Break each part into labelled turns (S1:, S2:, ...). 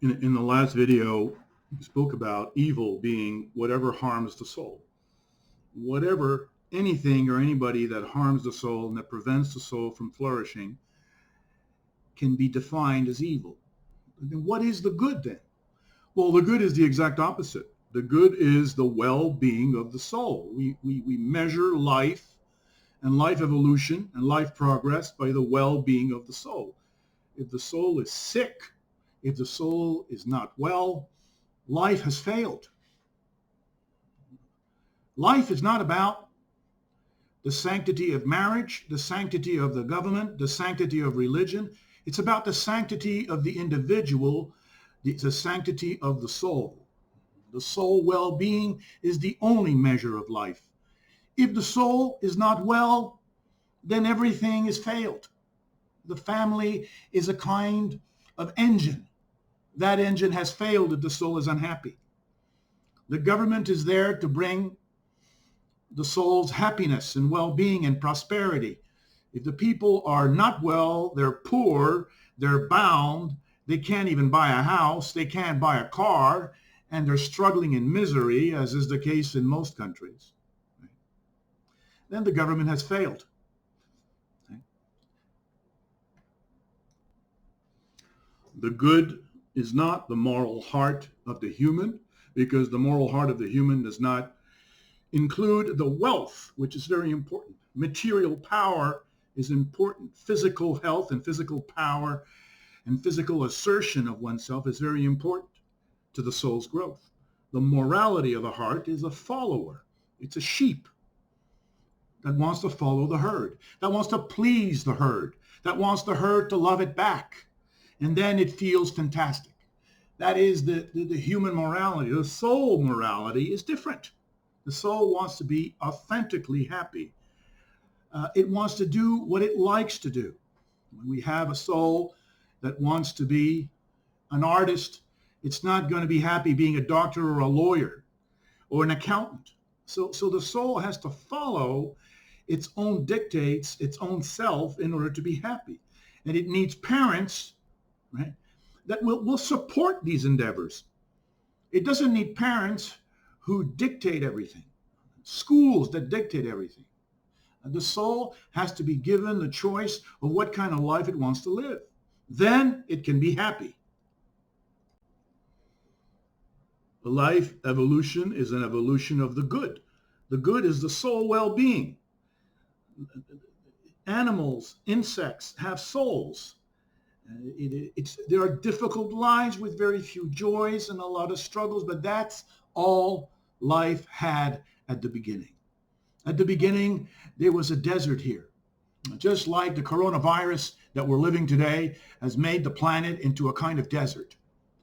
S1: In the last video, we spoke about evil being whatever harms the soul. Whatever, anything or anybody that harms the soul and that prevents the soul from flourishing can be defined as evil. Then what is the good then? Well, the good is the exact opposite. The good is the well-being of the soul. We measure life and life evolution and life progress by the well-being of the soul. If the soul is sick, if the soul is not well, life has failed. Life is not about the sanctity of marriage, the sanctity of the government, the sanctity of religion. It's about the sanctity of the individual, the sanctity of the soul. The soul well-being is the only measure of life. If the soul is not well, then everything is failed. The family is a kind of engine. That engine has failed if the soul is unhappy. The government is there to bring the soul's happiness and well-being and prosperity. If the people are not well, they're poor, they're bound, they can't even buy a house, they can't buy a car, and they're struggling in misery, as is the case in most countries, then the government has failed. The good is not the moral heart of the human, because the moral heart of the human does not include the wealth, which is very important. Material power is important. Physical health and physical power and physical assertion of oneself is very important to the soul's growth. The morality of the heart is a follower. It's a sheep that wants to follow the herd, that wants to please the herd, that wants the herd to love it back. And then it feels fantastic. That is the human morality. The soul morality is different. The soul wants to be authentically happy. It wants to do what it likes to do. When we have a soul that wants to be an artist, it's not going to be happy being a doctor or a lawyer or an accountant. So the soul has to follow its own dictates, its own self in order to be happy. And it needs parents, right, that will support these endeavors. It doesn't need parents who dictate everything, schools that dictate everything. The soul has to be given the choice of what kind of life it wants to live. Then it can be happy. The life evolution is an evolution of the good. The good is the soul well-being. Animals, insects have souls. There are difficult lives with very few joys and a lot of struggles, but that's all life had at the beginning. At the beginning, there was a desert here. Just like the coronavirus that we're living today has made the planet into a kind of desert.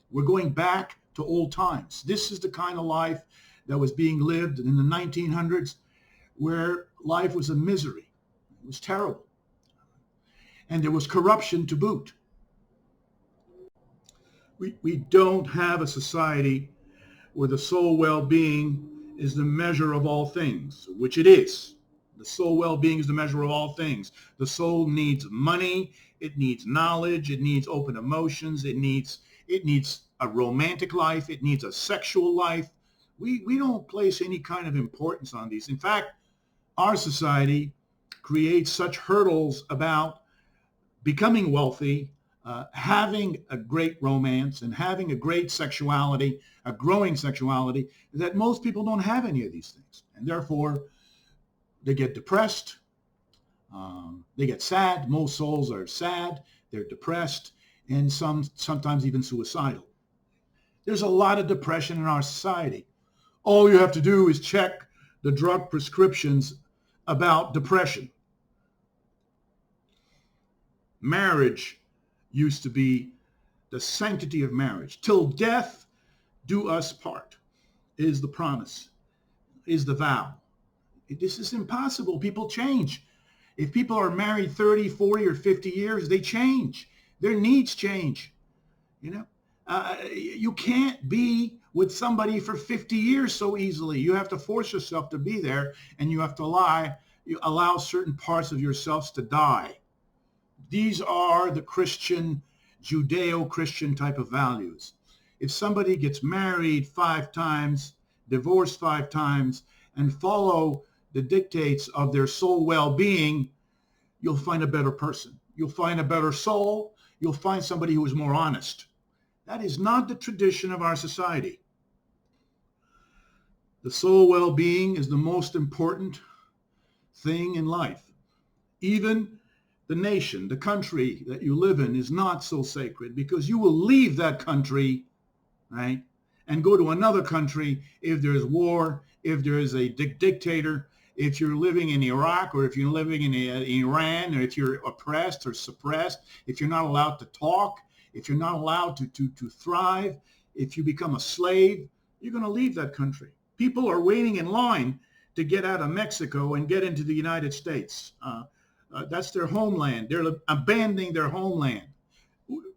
S1: We're going back to old times. This is the kind of life that was being lived in the 1900s, where life was a misery. It was terrible. And there was corruption to boot. We don't have a society where the soul well-being is the measure of all things, which it is. The soul well-being is the measure of all things. The soul needs money, it needs knowledge, it needs open emotions, it needs a romantic life, it needs a sexual life. We don't place any kind of importance on these. In fact, our society creates such hurdles about becoming wealthy, having a great romance and having a great sexuality, a growing sexuality, that most people don't have any of these things. And therefore, they get depressed, they get sad. Most souls are sad, they're depressed, and sometimes even suicidal. There's a lot of depression in our society. All you have to do is check the drug prescriptions about depression. Marriage used to be the sanctity of marriage. Till death do us part is the promise, is the vow. This is impossible. People change. If people are married 30, 40, or 50 years, they change. Their needs change. You can't be with somebody for 50 years so easily. You have to force yourself to be there, and you have to allow certain parts of yourselves to die. These are the Christian, Judeo-Christian type of values. if somebody gets married 5 times, divorced 5 times, and follow the dictates of their soul well-being, you'll find a better person. You'll find a better soul. You'll find somebody who is more honest. That is not the tradition of our society. The soul well-being is the most important thing in life. Even the nation, the country that you live in is not so sacred, because you will leave that country, right, and go to another country if there's war, if there is a dictator, if you're living in Iraq, or if you're living in Iran, or if you're oppressed or suppressed, if you're not allowed to talk, if you're not allowed to thrive, if you become a slave, you're going to leave that country. People are waiting in line to get out of Mexico and get into the United States. That's their homeland. They're abandoning their homeland.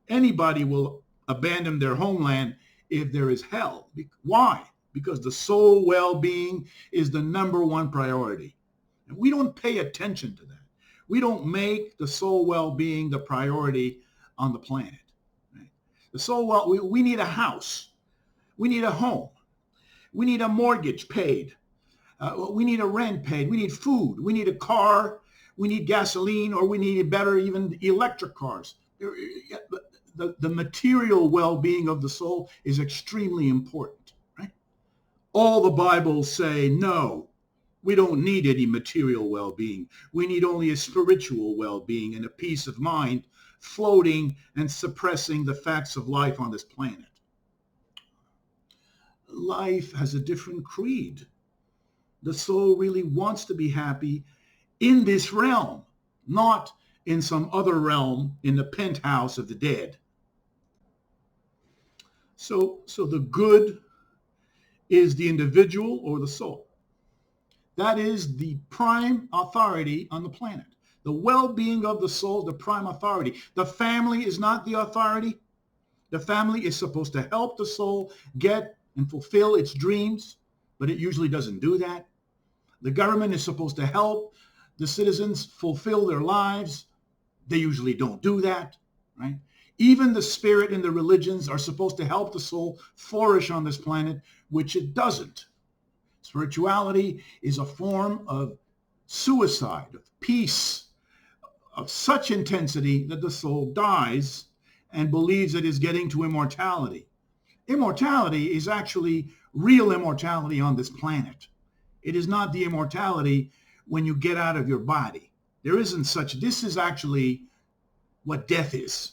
S1: Anybody will abandon their homeland if there is hell. Why? Because the soul well-being is the number one priority. And we don't pay attention to that. We don't make the soul well-being the priority on the planet. Right? The soul we need a house. We need a home. We need a mortgage paid. We need a rent paid. We need food. We need a car. We need gasoline, or we need better, even electric cars. The material well-being of the soul is extremely important, right? All the Bibles say, no, we don't need any material well-being. We need only a spiritual well-being and a peace of mind floating and suppressing the facts of life on this planet. Life has a different creed. The soul really wants to be happy in this realm, not in some other realm in the penthouse of the dead. So the good is the individual or the soul. That is the prime authority on the planet. The well-being of the soul is the prime authority. The family is not the authority. The family is supposed to help the soul get and fulfill its dreams, but it usually doesn't do that. The government is supposed to help the citizens fulfill their lives. They usually don't do that, right? Even the spirit and the religions are supposed to help the soul flourish on this planet, which it doesn't. Spirituality is a form of suicide, of peace, of such intensity that the soul dies and believes it is getting to immortality. Immortality is actually real immortality on this planet. It is not the immortality when you get out of your body. There isn't such. This is actually what death is.